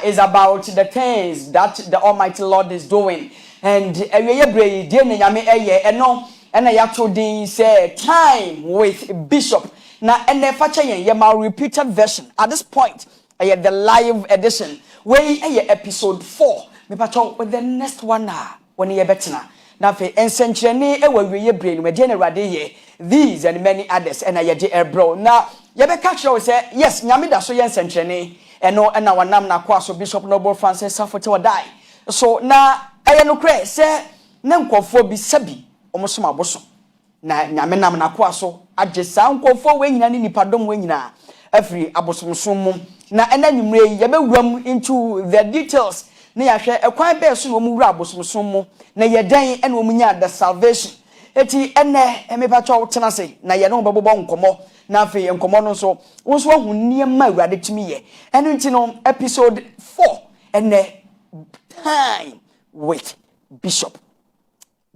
is about the things that the Almighty Lord is doing. And say time with Bishop. Now, and the facha repeated version at this point. The live edition. Way episode 4. Me pacho with the next one when you better now. And century we brain we generate these and many others and I bro. Now, you be catch say yes, nyamida so yen century. Eno na wanam na kwa so Bishop Noble Francis Safote die. So na no kre say na nkofo bi sabi omosom aboso. Na nyame nam na kwa so agesa nkofo we nyina ni nipadom we nyina afri abosomsom mum. Na ena nwumre ye bewuram into the details na ya hwe ekwan be so no mu wura abosomsom mu na ye dan ena omunya the salvation. Eti ene emepacho tena se na ye no bebobo nkomo na fe nkomo no so wonso ahu niema awurade timi ye eno nti no episode 4 ene time with Bishop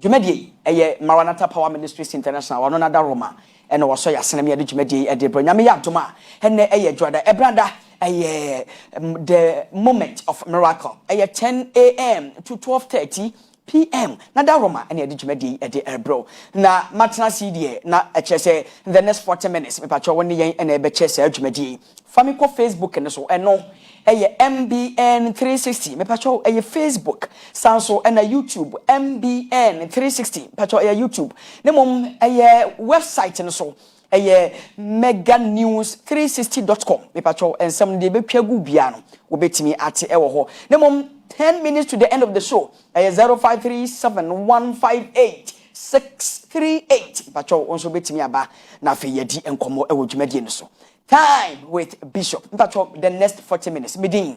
Jumedi eye Maranatha Power Ministries International wano na da Roma eno wo so ya senam ye de Jumedi e de branyame ya doma ene eye dwada ebranda eye the moment of miracle eye 10 a.m. to 12:30 p.m. na da Roma and the Jumedi at the bro. Na matna CD na say the next 40 minutes. Me pacho when yen and ebe chese Jumedi. Famiko Facebook and so no a MBN 360. Me pacho a Facebook. Sanso and a YouTube MBN 360. Pacho a YouTube. Nemom a website and so a meganews360.com. Me pacho and some de be pegu biano. Obetimi ati ewo ho. Nemom 10 minutes to the end of the show. 0537-158-638. Pacho onso betimi aba na fe yedi enkomo ewo dwumadi no so. Time with Bishop. Pacho the next 40 minutes. Medin.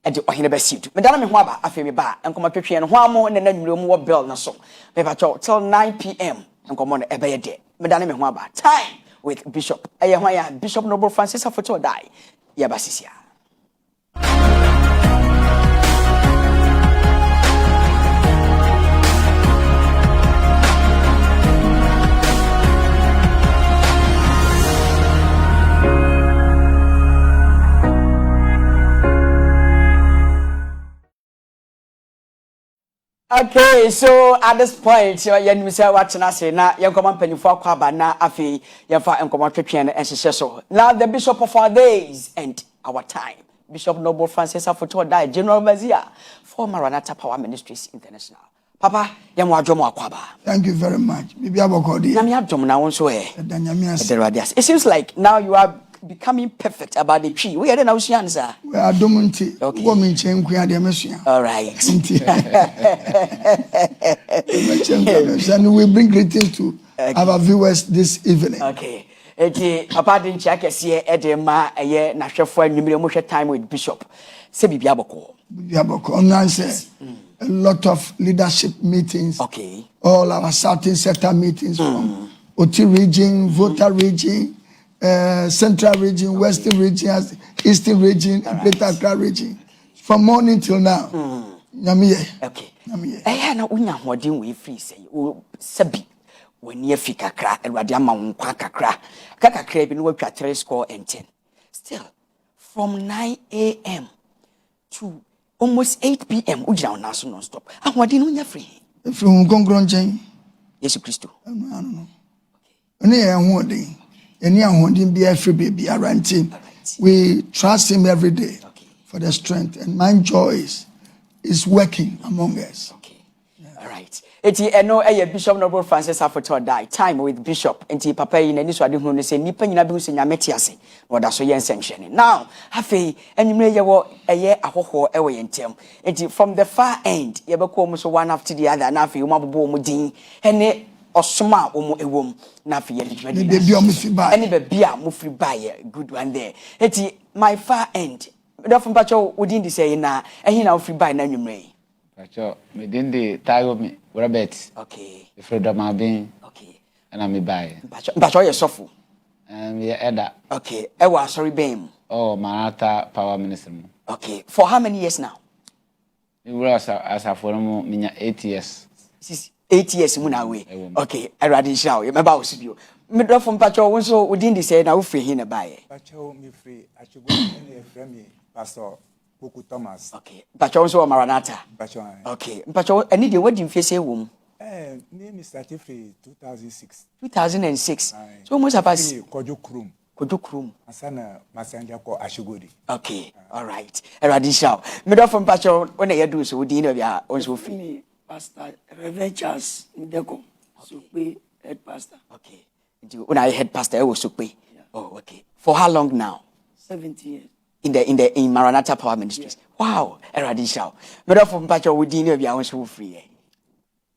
E de ohine besidu. Medana me ho aba afi me ba enkomo twetwe no ho amo ne nanwure mu wo bell na so. Me pacho till 9 p.m. enkomo no ebe ye de. Medana me ho aba. Time with Bishop. Eye ho ya Bishop Noble Francis Safote die. Ya basisia. Okay, so at this point, you say what na say na yen come mpanyufo akwaba na afi yen fa enkomo twetwe na enhyehyɛ so. Now the Bishop of our days and our time, Bishop Noble Francis Safote die, General Overseer for Maranatha Power Ministries International. Papa, yen mo adwomo akwaba. Thank you very much. Bibi abokodi. Nyame adwom na won so it seems like now you are becoming perfect about the tree. We are now sir. We are dominant. Okay. All right. And we bring greetings to our viewers this evening. Okay. Papa didn't check a see Edema a year national time with Bishop. Say Bibiaboko. A lot of leadership meetings. Okay. All our Southern sector meetings from OT region, Volta region. Central region, Western region, Eastern region, Greater Accra region. From morning till now. Okay. I na unya hodin we free say o sabi when ye fi kakra Awurade ama wo kwa kakra. Kakra bi no watwa 3 score and 10. Still from 9 a.m. to almost 8 p.m. ujina on naso non stop. Ahodin unya free. From Gongron chain. Yesu Kristo. I don't know. Okay. Any we trust him every day for the strength, and my joy is working among us. Okay. Yeah. All right. Eti eno Bishop Noble Francis Safote die. Time with Bishop. Enti papa yi na ni so ade hu no se nipa nyina bi hu se nyame te ase. Woda so yen senhye. Now, afei enwumre ye wo ahoho ewo yentem. Enti from the far end, ye beko mu so one after the other. Na afei mo abobo mu din. Ene osoma omo ewom na fe ye dwumadi the baby omo fi ba any baby a mo free buy good one there eti my far end therefore pacho within the say na ehin na free buy na nwumre pacho me din the tayo me Robert okay the freedom abin okay and I me buy pacho ye sofo ye eda okay e wa sorry bem oh Maranatha Power Ministry okay for how many years now we were as a forum minya 8 years 8 years muna we okay Awurade nhyira we meba wo sibio medro from pacho won so within the say na wo free hin na buy pacho me free achego na e frame pastor Poku Thomas. Okay. Mpacho nso Maranatha. Mpacho. Okay. Mpacho eni de wadi mfese wo. Name is started from 2006. 2006. So almost about Kojo Krum. Kojo Krum. Asana Masanja ko Ashigodi. Okay. All right. Eradi shout. Middle from Mpacho when you do so di no bia onso fi. Pastor Reverend Charles Ndeko. So we head pastor. Okay. When I head pastor I was so pay. Oh, okay. For how long now? 17 years. In Maranatha Power Ministries. Yeah. Wow. Eradi shout. Middle from Mpacho we di no bia onso free.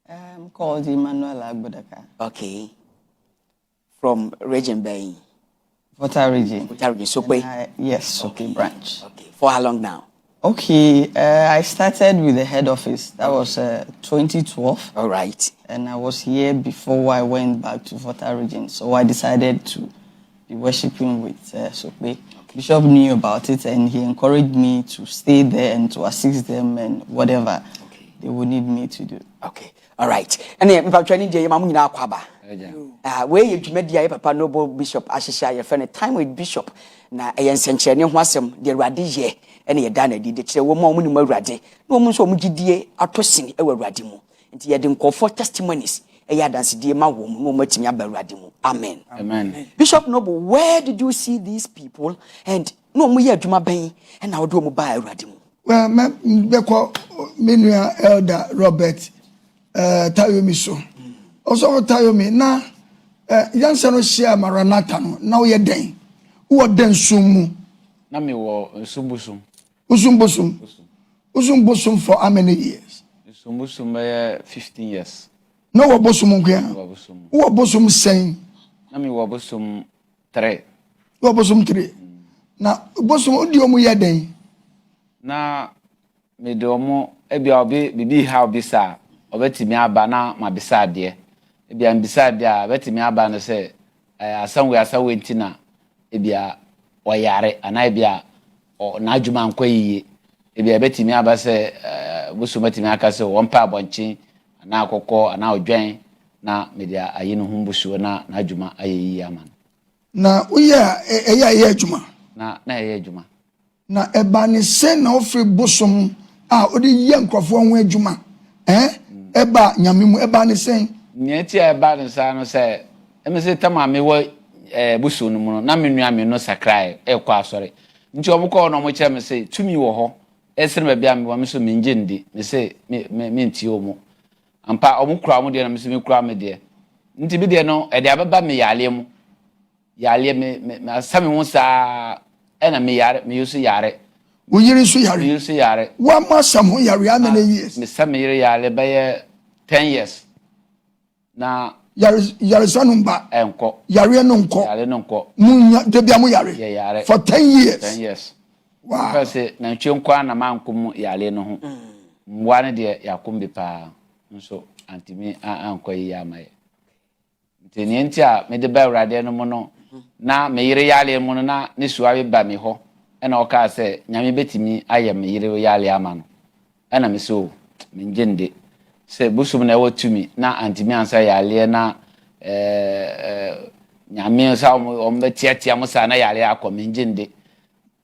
I'm called Emmanuel Agbodaka. Okay. From region Bay. Volta region. Sokwe. Yes, okay. Sokwe branch. Okay. For how long now? Okay, I started with the head office. That was 2012. All right. And I was here before I went back to Volta region. So I decided to be worshiping with Sokwe. Okay. Bishop knew about it and he encouraged me to stay there and to assist them and whatever they would need me to do. Okay. All right. And then if I'm trying to mamu nyina akwaba. Where you media papa noble bishop Ashisha your friend time with bishop na eyensenkyerene ho asem de Awurade ye ene ye da na di de kire wo ma omu ni Awurade na omu so omu gidie atosin e Awurade mu. Nti ye de nkofo testimonies e ya dance die ma wo mu no matimi aba Awurade mu. Amen. Amen. Bishop Noble, where did you see these people and no omu ye adwuma ban and na wo do omu ba Awurade mu? Well, me call Minua Elder Robert Tayomi so. Also Tayomi na yansa no share Maranatha no na wo ye den. Wo den sumu. Na me wo sumbusum. Usumbusum for how many years? Sumbusum 15 years. No wo bosum nko. Wo bosum sen. Na me wo bosum 3. Wo bosum 3. Na bosum odi omu ye den. Na me do mo ebia obi bibi ha obi sa obetimi aba na ma bisa de ebia mbisa de a betimi aba no se asanwe ntina ebia oyare ana ebia na adwuma nkwa yiye ebia betimi aba se busu betimi aka se won pa abonchi ana akokọ ana odwen na media ayi no humbusu na adwuma ayeyi ama na uya eya adwuma na eya adwuma na ebani se na ofri bosom a odi ye nkrofo ho adwuma eba nyamemu ebani se nyeti eba ne sa no se emese tama me wo busu no mu na menua me no sakrai ekwa asore nti omukọ no mo kire me se tumi wo ho esere ba bia me wo me so me nje ndi me se me nti omu ampa omukura mu de na me se me kura me de nti bi de no e de ababa me yale mu yale me asame ho sa ena me yare me yusu yare uyiri su yare yusu yare wa masam ho yare how many years me same yare ba ye 10 years na yare sanumba enko yare no nko yare no nko munya de bia mu yare yare for 10 years 10 years wow because na ntwenkwa na mankom yare no ho mwa ne de yakombe pa nso antimi anko yi amaye nteni nti a me de ba Awurade no mo no na me yire yale mu no na ne suawe ba me ho ena o ka se nyame betimi aye me yire yale ama no ena me so me ngende se busum na wotumi na antimi ansa yale na nyame sa o mbetiatia mo sa na yale akọ me ngende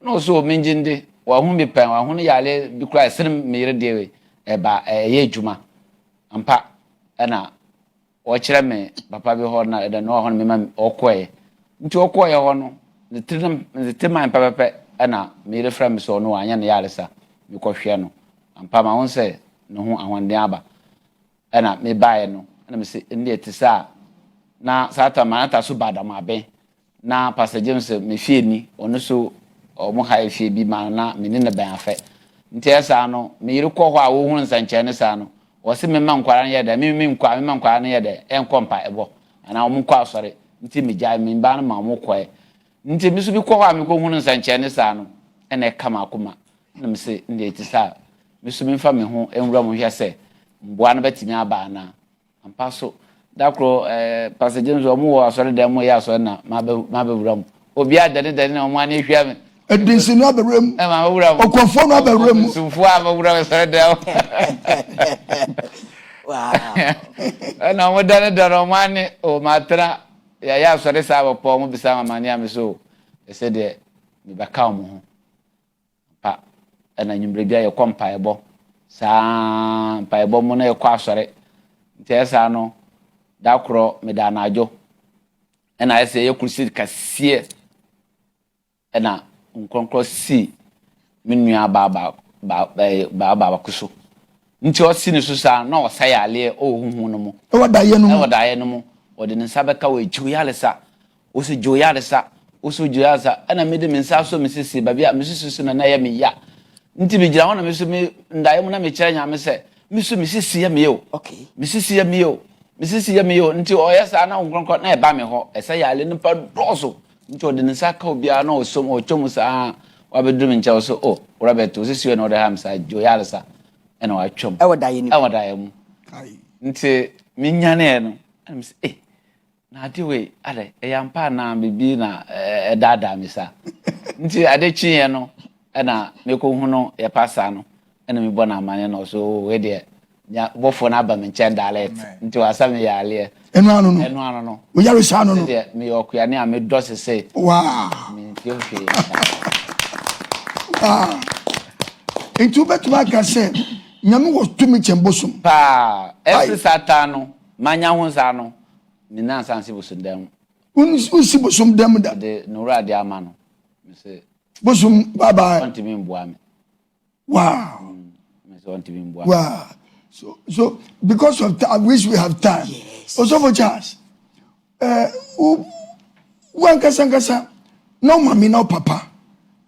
no so me ngende wa hu me pen wa hu ne yale bi kura sene me yire de we eba ye adwuma ampa ena o kire me papa bi ho na da no ho me ma okoe nti okoe ho no the time papa ana me refra me so no anya na yale sa me kohwe no ampa ma won se no ho ahwande aba ana me bae no ana me se ndi etisa na sata manata so badam abe na pastor James me fie ni ono so o mo ha fie bi ma na me ne ban afa nti esa no me yire kọ ho a wo hu nsanche ne sa no wo se me man kwara ne da me man kwara ne da enkompa ebo ana o mo kwa asore nti me jai me ba no ma mo kọ nti mi so bi kọ ho a me ko hu nsanche ne sa no ene kama akoma na me se ndi etisa mi so mi fa me ho enwura mo hwe se mboa na betimi aba na ampa so dakro pastor James o mo asore da mo ya asore na ma be wura mo obi adade na mo ani hwe me edinsi no aberem ma wura mo okofo no aberem sufu a ma wura asore da Wow. na mo dane da no mani o matra ya asore sa ba po mo bisa ma mani am so e se de me ba ka mo ho pa ɛna nwumbre bia yɛ kɔ mpaebɔ saa mpaebɔ mu na yɛ kɔ asɔre nti ɛsa no da korɔ me da anadwo ɛna ɛsɛ yɛ kursi kaseɛ ɛna nkronkro si me nua baba kuso nti ɔsi ne so saa na ɔsa yɛ ale ɔhuhu no mu ɛwɔ daeɛ no mu ɔde ne nsa bɛka wɔ joyalesa ɔso joyalesa ɛna me de me nsa so me sisi babi a me sisi na yɛ me ya nti me gira ho na me so me ndaeɛ mu na me kyerɛ nyame sɛ me so me sisi yɛ me yo okay me sisi yɛ me yo nti ɔyɛ saa na nkronkro na ɛba me hɔ ɛsɛ yɛ ale nipa dɔso nti ɔde ne nsa ka obi a na ɔtwom saa wabɛduru me nkyɛw so Robert osisi na ɔde ha me saa joyalesa ɛna watwom ɛwɔ daeɛ mu nti me nyane no ɛna me sɛ na ade we ade ɛyampa na bibi na ɛdada me sa nti ade kyiɛ no ɛna mekɔhu no yɛ pasa no ɛna me bɔ na amane no so we de nya bɔfo na aba me nkyɛn dalet nti wasa me yɛ ale ɛno ano no wo yare sa no de me ɔkua ne a me dɔ sese wow me nti hwe nti wobɛtuma aka sɛ nyame wɔ tumi kyɛn bosom pa ɛsi satan no manya ho sa no ni na sanse bosom dam unsi bosom dam da de nura de ama no me se bosom baba wanti me mboa me wow me se wanti me mboa wow so because of time, I wish we have time. Yes. Also for chance one kasa no mami no papa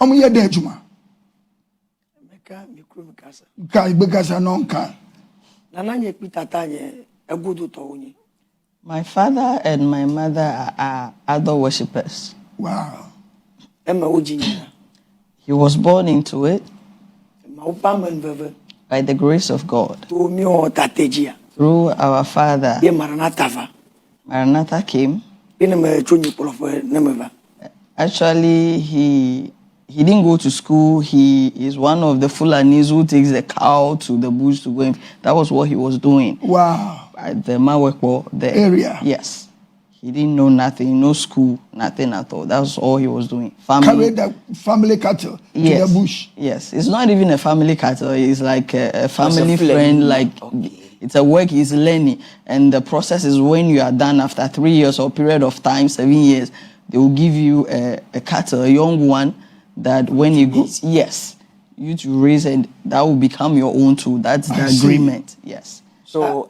omo ye da adwuma meka mikro kasa ka ibekasa no nka na nanye Peter tanye egudu to woni. My father and my mother are other worshippers. wow Emma ujinya He was born into it ma upaman veve by the grace of God. to mi o tatejia Through our father, ye Maranatha va Maranatha came. ina me chonyi polofo na meva. Actually, he didn't go to school. He is one of the Fulanis who takes the cow to the bush to go in. That was what he was doing. wow At the Mawekwo, the area. Yes. He didn't know nothing, no school, nothing at all. That's all he was doing. Carry the family cattle to the bush. Yes. It's not even a family cattle. It's like a family friend. friend. Like Okay. it's a work he's learning. And the process is when you are done after 3 years or period of time, 7 years, they will give you a cattle, a young one, that when you go, yes, you to raise and that will become your own too. That's the agreement. Yes. So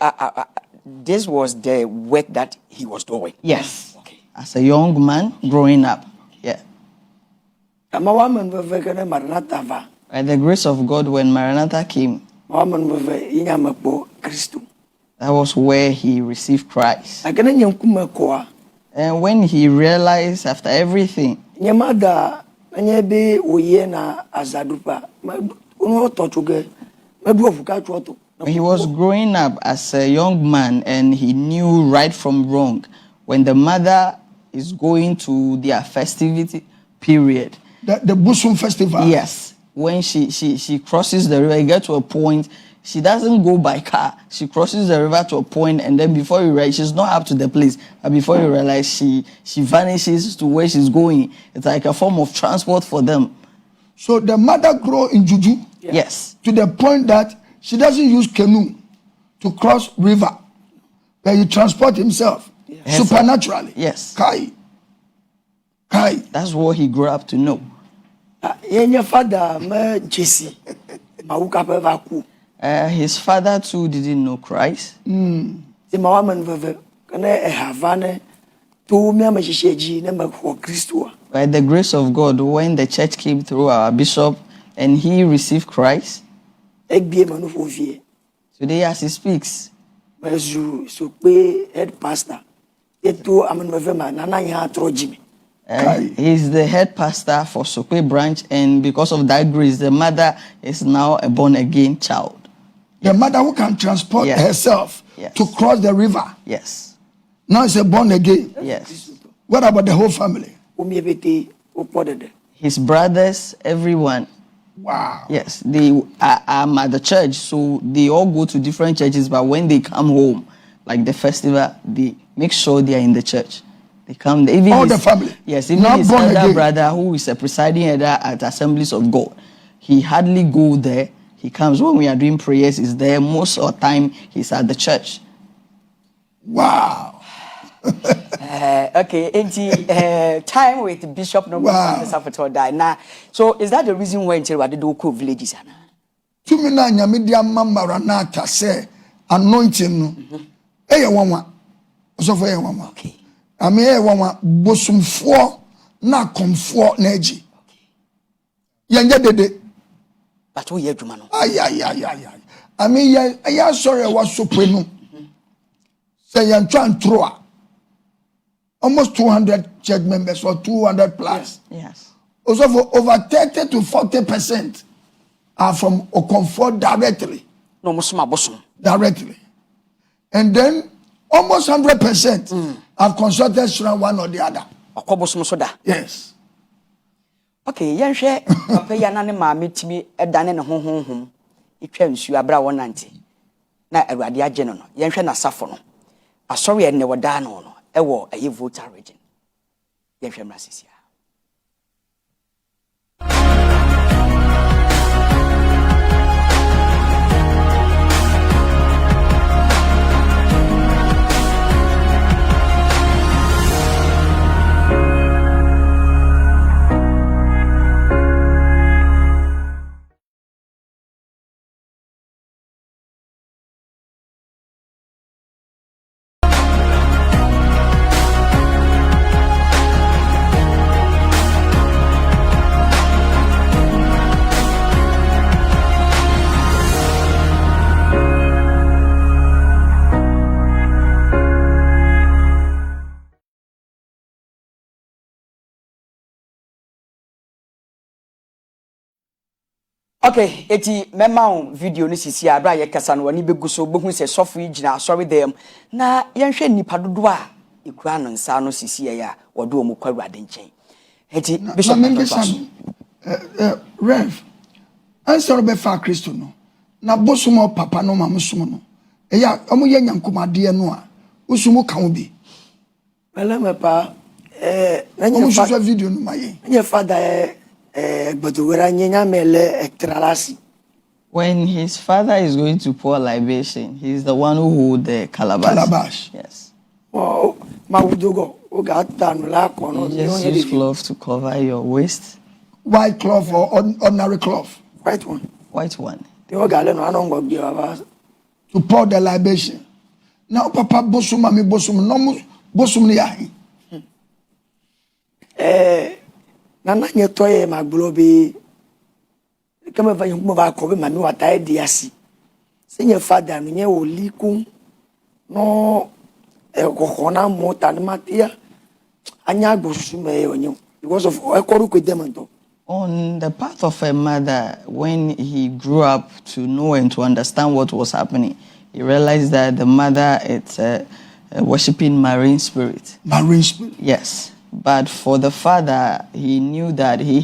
this was the work that he was doing. Yes. Okay. As a young man growing up. Yeah. Ama waman veve kana Maranatha va. By the grace of God, when Maranatha came, Waman veve inya makpo Kristo. that was where he received Christ. Akana nyankuma kwa And when he realized after everything, nyamada anya be oye na azadupa ono tochuge madu ofuka chuoto. when he was growing up as a young man and he knew right from wrong, when the mother is going to their festivity period, The Busum festival. yes, when she crosses the river, you get to a point, she doesn't go by car. She crosses the river to a point, and then before you realize, she's not up to the place. But before you realize, she vanishes to where she's going. It's like a form of transport for them. So the mother grow in juju Yes. to the point that she doesn't use canoe to cross river, but he transport himself supernaturally. Yes. Kai. That's what he grew up to know. Yenya father ma Jesse ma uka pe va ku. His father too didn't know Christ. Ti ma waman veve kana havane to me ma shisheji na ma ko Kristo. By the grace of God, when the church came through our bishop and he received Christ, Egbie ma no fo vie. today as he speaks, Ma zu so pe head pastor. Eto aman veve ma na nya atrojimi. he's the head pastor for Sokwe branch, and because of that grace, the mother is now a born-again child. The mother who can transport Yes. herself Yes. to cross the river. Yes. Now it's a born again. Yes. What about the whole family? Omi ebete opodede. His brothers, everyone. Wow. Yes, they are at the church, so they all go to different churches, but when they come home, like the festival, they make sure they are in the church. They come, even All the family? Yes, even Not his born elder again? brother, who is a presiding elder at Assemblies of God, he hardly go there. He comes when we are doing prayers, he's there. Most of the time, he's at the church. Wow. Okay, time with Bishop no Wow. die now. So is that the reason why you did do villages? To me na nyame dia Maranatha say anointing no. Eye wanwa. So for eye wanwa. Okay. Ame eye wanwa bosumfo na komfo na agi. Yanje dede. But we hear Juma no. Ay. I mean, ya sorry was so no. Say yan trying throw. Almost 200 church members or 200 plus. Yes. Also for over 30 to 40% are from Okomfo directly. No musuma bosom. Directly. And then almost 100% have consulted Shran one or the other. Okobosom soda. Yes. Okay, yenhwe papa ya na ne maame timi edane ne honhonhom etwa nsu abra wonante na awurade age no no yenhwe na safo no asori ene woda no no ewo ayi voter region yenhwe mrasisia. Okay, eti mema video ni sisi abra ye kasa no wani begu so bohu se sofo gina sorry them na yenhwe nipa dodo a ekura no nsa no sisi ya wodo omu kwawade nchen. Eti bishop Rev, answer be fa Kristo no. Na bosumo papa no mamusumo no. Eya omo ye nyankomade no a usumu kan bi. Mele me pa Omo so video no maye. Nye father When his father is going to pour libation, he's the one who holds the calabash. Yes. Oh, you just use cloth to cover your waist. White cloth or ordinary cloth? White one. White one. To pour the libation. Now, Papa Bosum, Mami Bosum, no Bosum Niahi. Nana nye toye maglobi kama va yungu va kobe mami watae diasi senye fada nye oliku no kokona mota ni matia anya gbosume onyo because of ekoru kwedemanto. On the part of a mother, when he grew up to know and to understand what was happening, he realized that the mother is worshipping marine spirit. Marine spirit? Yes. But for the father, he knew that he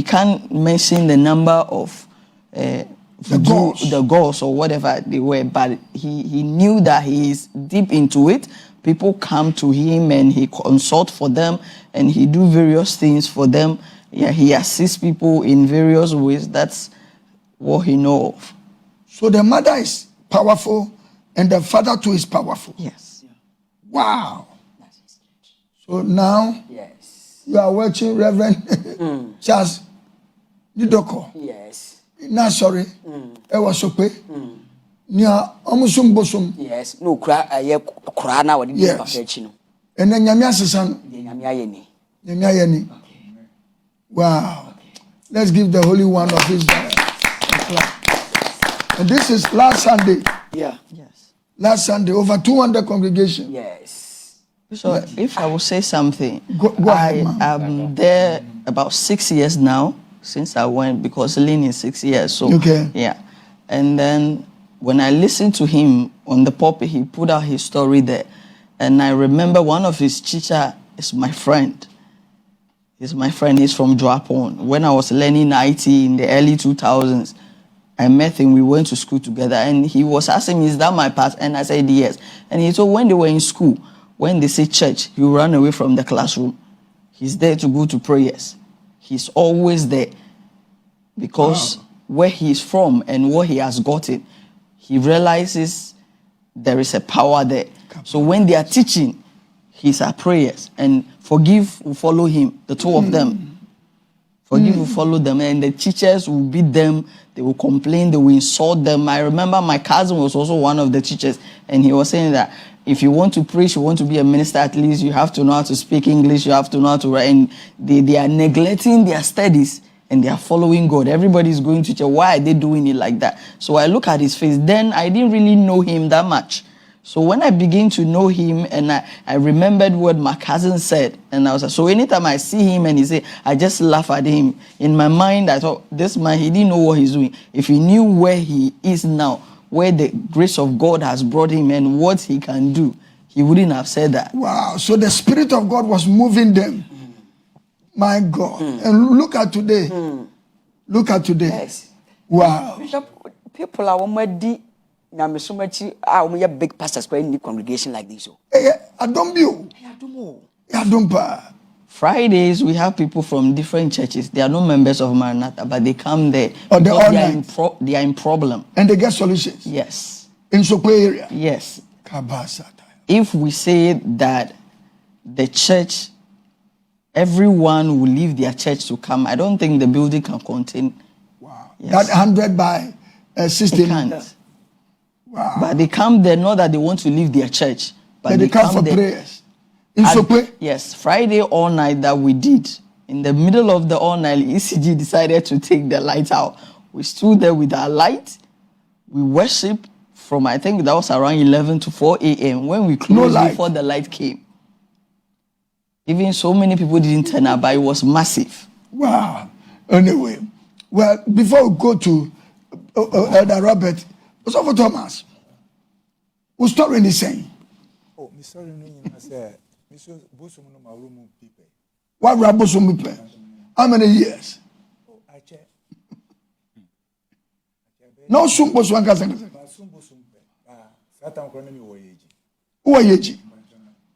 can't mention the number of the gods or whatever they were, but he knew that he is deep into it. People come to him and he consult for them and he do various things for them. Yeah, he assists people in various ways. That's what he knows of. So the mother is powerful and the father too is powerful. Yes. Wow. So now, yes, you are watching Reverend Charles Didoko. Yes. Nah, sorry. Ewa sope. Nia omusum bosum. Yes. No kura aye kura na wadi yes. Papa echi no. And then nyame asesan. Nyame ayeni. Nyame ayeni. Wow. Okay. Let's give the Holy One of Israel a clap. And this is last Sunday. Yeah. Yes. Last Sunday, over 200 congregation. Yes. So if I will say something, go ahead, I'm there about 6 years now since I went because Lynn is 6 years. So okay. Yeah. And then when I listened to him on the pulpit, he put out his story there. And I remember one of his teacher is my friend. He's my friend. He's from Joapon. When I was learning IT in the early 2000s, I met him. We went to school together. And he was asking me, is that my past? And I said, yes. And he told when they were in school, when they say church, he will run away from the classroom. He's there to go to prayers. He's always there. because where he's from and what he has gotten, he realizes there is a power there. So when they are teaching, his are prayers, and forgive will follow him, the two of them. Forgive will follow them, and the teachers will beat them, they will complain, they will insult them. I remember my cousin was also one of the teachers, and he was saying that if you want to preach, you want to be a minister, at least you have to know how to speak English, you have to know how to write, and they are neglecting their studies, and they are following God. Everybody is going to church. Why are they doing it like that? So I look at his face. Then I didn't really know him that much. So when I began to know him, and I remembered what my cousin said, and I was like, so anytime I see him and he say, I just laugh at him. In my mind, I thought, this man, he didn't know what he's doing. If he knew where he is now, where the grace of God has brought him and what he can do, he wouldn't have said that. Wow. So the Spirit of God was moving them. My God. And look at today. Look at today. Yes. Wow. Bishop, people are already a big pastors in the congregation like this. I don't know. I don't know. Fridays, we have people from different churches. They are not members of Maranatha, but they come there. Oh, they because they are in problem. And they get solutions. Yes. In Sokwe area. Yes. Kabasata. If we say that the church, everyone will leave their church to come, I don't think the building can contain. Wow. Yes. That 100 by 60. It can't. Wow. But they come there, not that they want to leave their church, but they come for there. prayers. In And Sokwe? yes, Friday all night that we did. In the middle of the all night, ECG decided to take the light out. We stood there with our light. We worshiped from, I think that was around 11 to 4 a.m. When we closed before the light came. Even so many people didn't turn up, but it was massive. Wow. Anyway, well, before we go to Elder Robert, what's up, Thomas? Who's story is saying? Oh, Mr. I said, Mr. Bosom no Marumu people. What Rabosum play? How many years? Oh, I check. No Sumbos one cousin. Sumbo Sumpe. Satan Chronomy Voyage. Who are ye?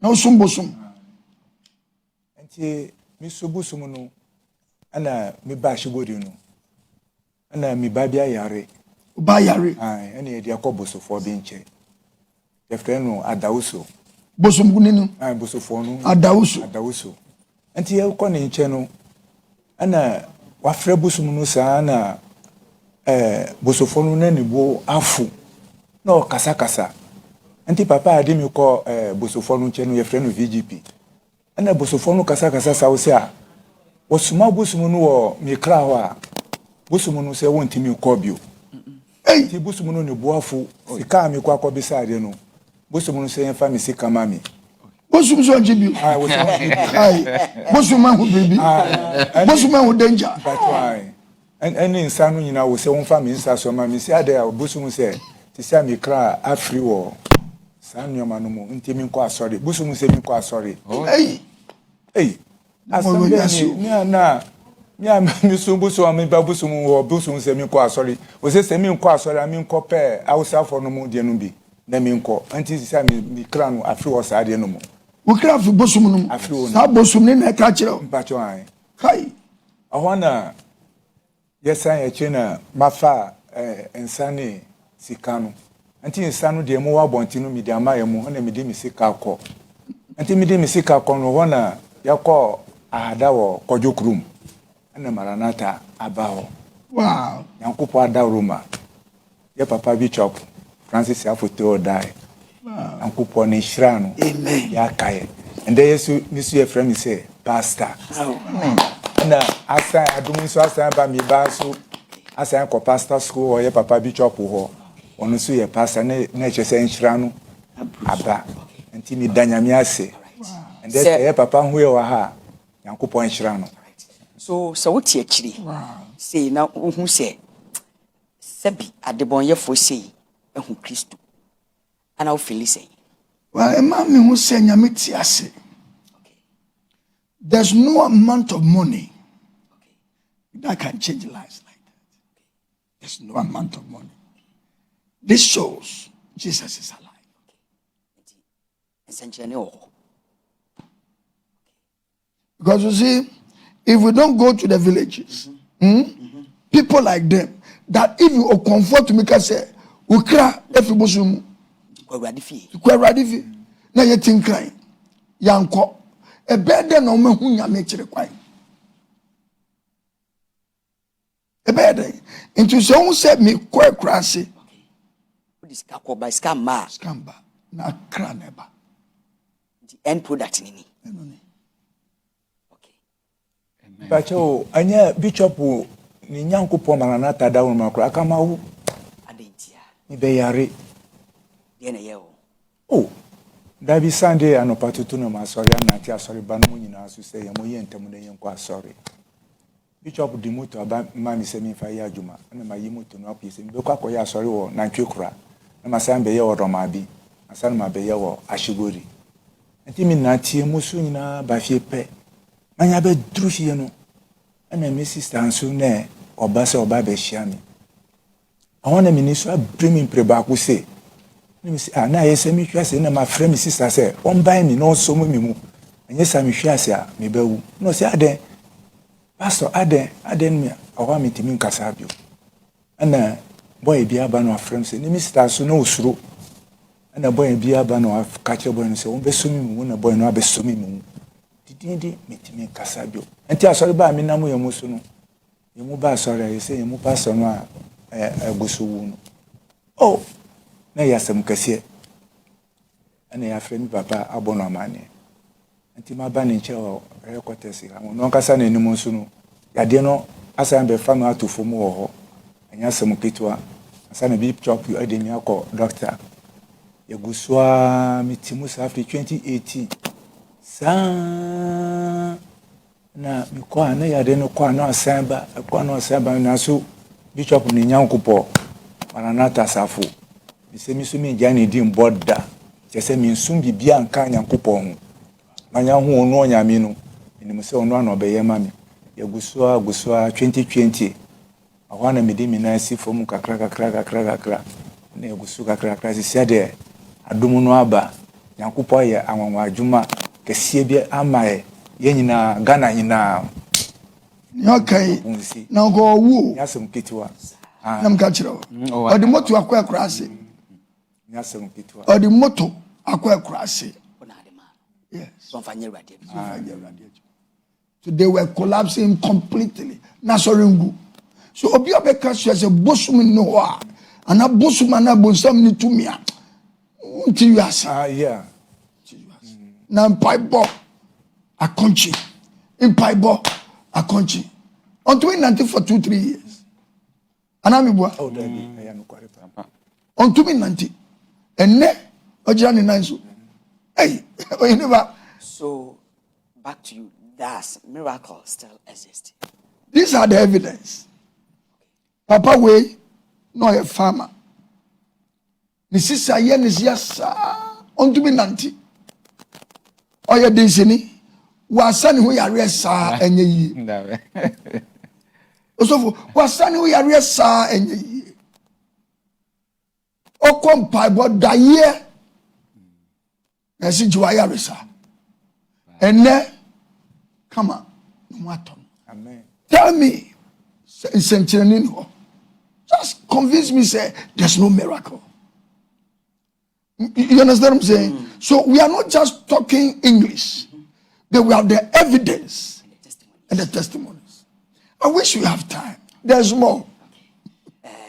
No Sumbosum. And Mr. Busumuno, and me bash Godino, and me babia yare. Bayari. Aye, any idea Coboso for being che. The friend Adauso. Bosum Guninu. I Bosofono. Adausu. And here con in channel, and Wafre Busumuno sana Bosofono nani wo afu. No Casacasa. And papa didn't call Bosofono channel your friend of VGP. And a Bosofono Casacasa Sausia was small Busumuno or me crawa. Busumuno say won't me call you. Hey, Busumuno ni boafu, Sika me kwa beside no. Busumuno say family Sika mami. Bosum so jibi. I was Bosum who baby. Bosum who danger. That's why. And any insanu you know will say one family inside so mami say there Busumu say to say me cry afri war. San your manumu until me kwa sorry. Busumu say me kwa sorry. Hey. Asambeni na me sumbu so me babusumu wo busumu se me kwa sorry. O se me kwa sorry I mean ko pe awusa for no mu de no bi. Na me nko anti say me kra no afri wo sa de no mu. We craft Bosum no. Afri wo. Sa Bosum ni na ka kire. Mpacho an. Kai. Ahona yesan ye chena mafa ensane sikano. Anti insanu de mu wa bontinu mi de amaye mu na me de mi sika akọ. Anti mi de mi sika akọ no hona yakọ ahada wo Kojo Kurum. Ana Maranatha abaho. Wow. Yankupo ada Roma. Ye papa Bishop Francis Afoto die. Wow. Yankupo ne shrano. Amen. Ya kaye. And there yesu nisu ye friend me say pastor. Amen. Na asa adumu so asa ba mi ba so asa ko pastor school or ye papa Bishop ho. Onu so ye pastor na chese shrano aba. Enti mi danyame ase. And there ye papa hu ye wa ha. Yankupo shrano. So what you actually say now who say Sebi Adebonye say who Christo and I'll feel say. Well, a man who say Nyamiti ase. There's no amount of money that can change lives like that. There's no amount of money. This shows Jesus is alive. Because you see, if we don't go to the villages, people like them that if you comfort me can say ukra efi bosum kwa radifi na ye tinkran yanko e bede na o mahu nyame kire kwan e bede into so who said me kwa krase Diska ko by scamba na kra neba the end product ni okay Bacho anya bishop ni Nyankopon Maranatha da wo makro akama wo adentia ni be yare de na ye o oh Dabi Sunday anopatutu no masori anati asori banu mu nyina aso se yemo ye ntem na yenko asori Bishop di moto aba mami se mi fa ya adwuma na ma yi moto no apese mi be kwa koya asori wo na ntwekura na masan be ye wo romabi asan ma be ye wo ashigori enti mi na tie musu nyina ba fie pe manya be duru fie no na mi sister anso na oba se oba be hia mi awon na mi ni so bring me preba ko se ni si na ye se mi hwase na ma frɛ mi sister se on buy me no so mu mi mu enye sa mi hwase a me bawu no se aden pastor aden mi awa mi timi nkasa bio ana boy bia ba no frɛ mi se ni mi sister so na osuro ana boy bia ba no ka che boy no se on be so mi mu na boy no abe so mi mu didindi mi timi nkasa bio enti asori ba mi na mu ye mu so no ye mu ba asori ye se ye mu pastor no a agusu wu no oh na yasem kase ana ya frɛ mi papa abono amane nti ma ba ne nche o rekotesi ha no kasa na enim nso no yade no asan be fa no atofo mu wo ho anya sem ketwa asa na bi chop you ade mi akọ doctor yagusua mitimu sa after 2018 sa na mi ko ana yade no ko ana asan ba na so bishop ni Nyankopon Maranatha safo mi so mi jani di mboda chese mi nsum bibia nka Nyankopon ho manya ho ono nyame no nim se ono na obeye ma mi yagusua 2020 awana mi di mi na si fom kakra na yagusu kakra si de adum no aba Nyankopon ye anwanwa adwuma kese bi ama ye nyina Ghana nyina okay na go wu yasem kitiwa nam ka kire o de moto akwa krase yasem kitiwa o de moto akwa krase yes don't find your radio so they were collapsing completely na sorry ngu so obi obeka so as a bosum no ho a ana bosum na bonsam ni tumia unti you ase yeah na paibo akonchi in paibo akonchi on 2019 for 2-3 years anami bua oh daddy I no kware papa on 2019 enne ojira ni nanso hey you never so back to you that's miracle still exists these are the evidence papa we no a farmer ni sisa ye ni siasa on 2019 oya densini wasani ho yare sa enye yi osofo wasani ho yare sa enye yi okompa boda ye na si jiwa yare sa enne come on no matter amen tell me just convince me say there's no miracle. You understand what I'm saying? So we are not just talking English, but we have the evidence and the testimonies. I wish we have time. There's more.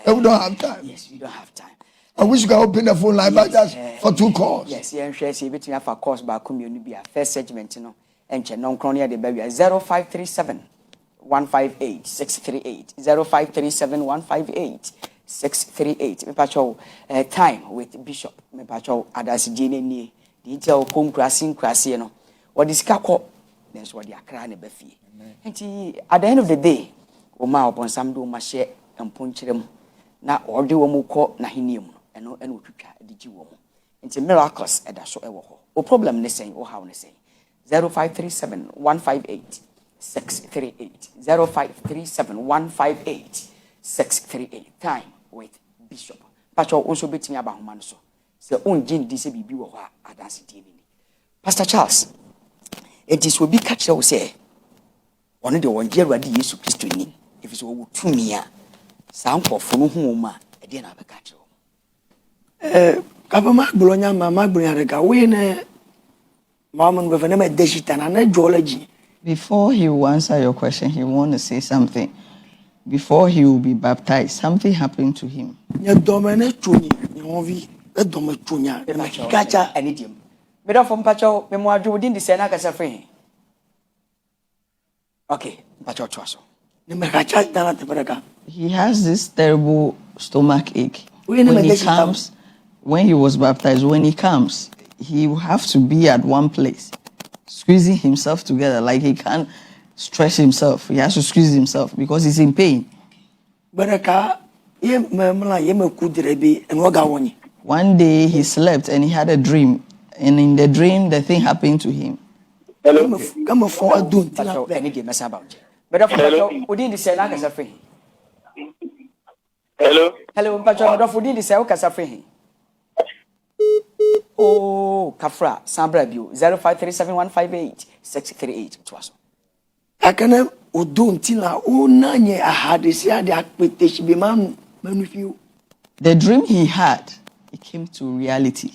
We don't have time. yes we don't have time I wish you can open the phone line, but just for 2 calls. yes yeah share say between for course ba community be a first segment no enche non kronia de ba 0537 158 638 0537 158 638 me pacho time with Bishop me pacho adasi jine ni di tell konkrasi no what is kako then what the akra ne ba fie enti at the end of the day o ma upon some do ma share emponchirem na orde wo mu ko na henium no eno otwitwa de gi wo mu enti miracles eda so ewo ho o problem ne sen o how ne sen 0537 158 638 0537 158 638 time with Bishop pacho also betimi aba homa no so se onji ndi se bibi wo ho adanse die ni Pastor Charles it will be catch you say one of the one Awurade Yesu Kristo ni if so wo tumi a saa nkɔfo no ho ma ɛdeɛ na abɛka kyerɛ kapa magbolonya ma magbolonya reka we ne mama no befa na me deshita na geology. Before he will answer your question, he want to say something. Before he will be baptized, something happened to him. Nye domene chuni, nye onvi, e dome chunya, e makikacha. ɛne deɛ mu medɔfo mpakyɛw memo adwo wodin de sɛ na akasa firi he okay mpakyɛw toa so Ne makacha dana tepereka. He has this terrible stomach ache. We never When he let it happen. comes, when he was baptized, when he comes, he will have to be at one place, squeezing himself together like he can't stretch himself. He has to squeeze himself because he's in pain. Bereka ye memla ye mekudire bi enwaga wonyi. One day he slept and he had a dream, and in the dream the thing happened to him. Kama fo adun mpakyɛw tina ɛne deɛ mɛsa ba wo nkyɛn medɔfo mpakyɛw wodin de sɛ na akasa firi he hello mpakyɛw medɔfo wodin de sɛ wokasa firi he oh kafra sambra bio 0537158638 toa so akana odun tina una nye ahadesi ade akpeteshi be manu fiu. The dream he had, it came to reality.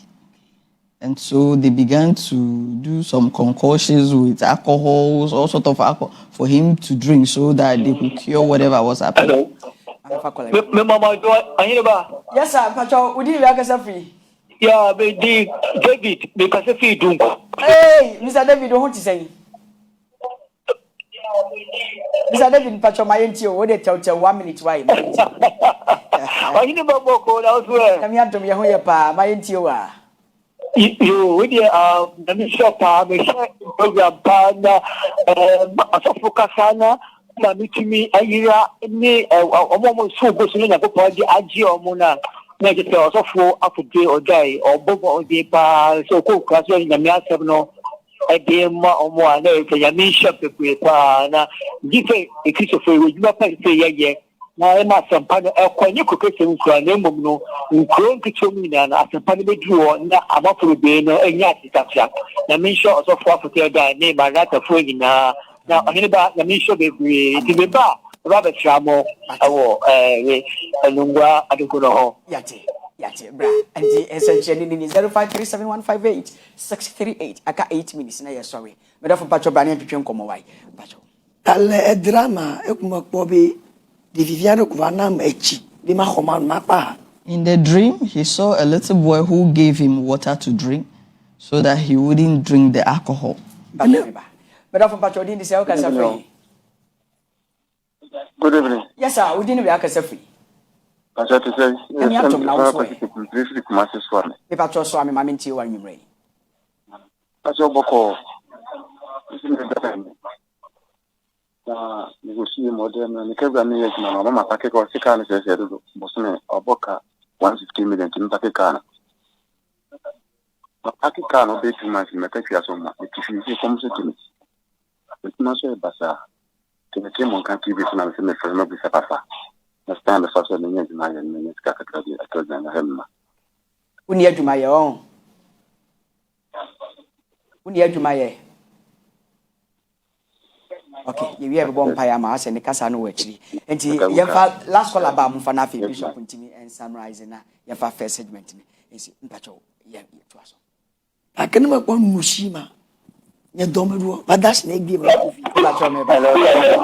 And so they began to do some concoctions with alcohols, all sort of alcohol, for him to drink so that they could cure whatever was happening. Amefa kɔla Me mama do anyi ba. yes sir mpakyɛw wodin de akasa firi Ya be di David be kase fi dunko. hey Mr. David wo ho te sɛn Mr. David mpakyɛw ma yɛntie o wode tɛwtɛw 1 minute why Anyi ba boko na so e. na me adom yɛ ho yɛ paa ma yɛntie o a You we dey na me shop me share program pa na asofo kasana na mitimi ayira ni omo so go so na ko di agi omo na je te asofo afode odai obobo odi pa so ko kraso na me asem no e ma omo ana e ya me shop pe pa na dife e Christopher we ma pa se ye na e ma sampa no e kwanye kokese nkura na emom no nkuro nkichom ni na asampa no beduru na amaforo be no enya atitafia na me sure osofo afute da na ma rata fo nyina na ohene ba na me sure be di be ba ba tramo awo enungwa adokono ho yate bra anti essentially ni 0537158638 aka 8 minutes na yes sorry medafo mpakyɛw bra na twetwe nkɔmɔ wai mpakyɛw Ale drama ekuma kpobe di Viviane kuvanam echi di ma khoma mapa. In the dream, he saw a little boy who gave him water to drink so that he wouldn't drink the alcohol. medafo mpakyɛw din de sɛ wokasa firi Good evening. yes sir wodin de akasa firi I said to say, Let me have to now swear. briefly Kumasi Swami. mepakyɛw so ame ma mentie wa nwumrɛ yi I said, Boko, this is the you see modern and the Kevin years, Mama Pake or Sikan says, Bosne or Boka, 150 million to Pakistan. Pakistan will be 2 months in Metakia so much. If you see some city, it's not so basa. To the same one country, this one is in the first of the Sapasa. That's time the first of the years in my minutes, Kakaki, I told them, Hemma. woni adwuma yɛ ɔn woni adwuma yɛ okay you hear bɔ mpa ya ma asɛ ne kasa no wachiri enti yɛfa last call about mfa na afi bishop ntimi and summarize na yɛfa first segment ni esi mpakyɛw yɛ to aso Akene ma kwa mushima. Nye domeru badas na egbe ma kofi. mpakyɛw me ba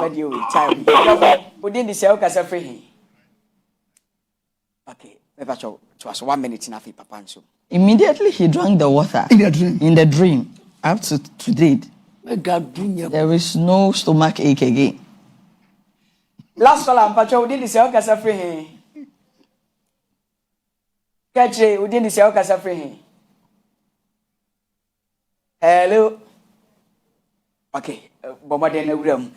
me di o time wodin de sɛ wokasa firi he okay mpakyɛw to aso 1 minute na afi papa nso Immediately he drank the water In the dream. in the dream. Up to date, Mega dunya. there is no stomach ache again. last call mpakyɛw wodin de sɛ wokasa firi he kachre wodin de sɛ wokasa firi he hello okay bomode na wuram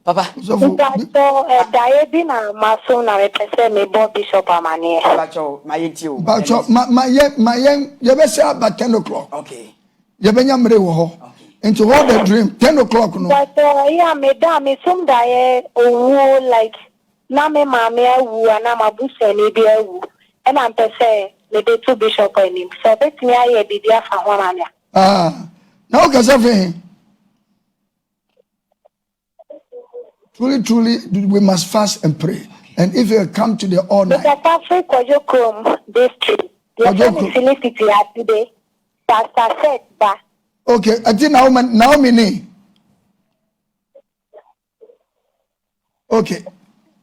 papa So for Daye bi na maso na repese me bo bishop amane. mpakyɛw ma yɛntie o but you be say about 10 o'clock. okay You be nyamre wo ho. Into all the dream 10 o'clock no. But yeah me da me sum daye owu like na me mame awu na mabuse ni bi awu. E na mpese me de to bishop anim. So betimi aye bibi afa ho amane. Now okay say truly we must fast and pray. And if you come to the all night. Mr. Tafri Kojo Chrome District. Your Kojo friend Chrome. is Felicity today. Pastor said, ba. Okay, I think Naomi ni. Okay.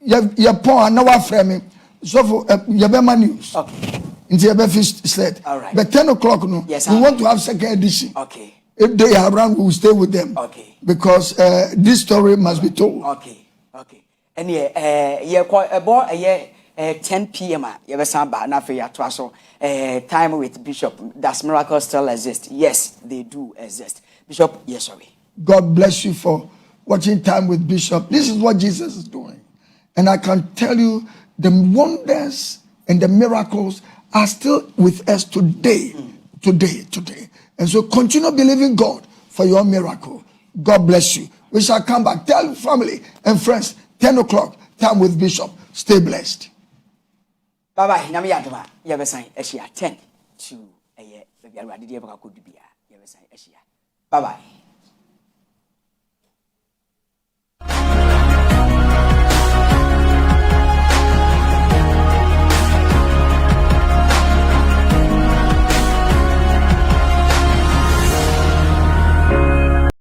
Your point now frame. So for your Bema news. Okay. Into your fish said. All right. But 10 o'clock no. Yes, we want to have second edition. Okay. If they are around, we will stay with them. Okay. Because this story must be told. Okay. Okay. And yeah, 10 p.m. You have some bad enough for time with Bishop. Does miracles still exist? Yes, they do exist. Bishop, yes, sorry. God bless you for watching Time with Bishop. This is what Jesus is doing. And I can tell you the wonders and the miracles are still with us today. Today. And so continue believing God for your miracle. God bless you. We shall come back. Tell family and friends, 10 o'clock, Time with Bishop. Stay blessed. Bye-bye. Nami Yaduma. You have a 10 to a year. Bye-bye.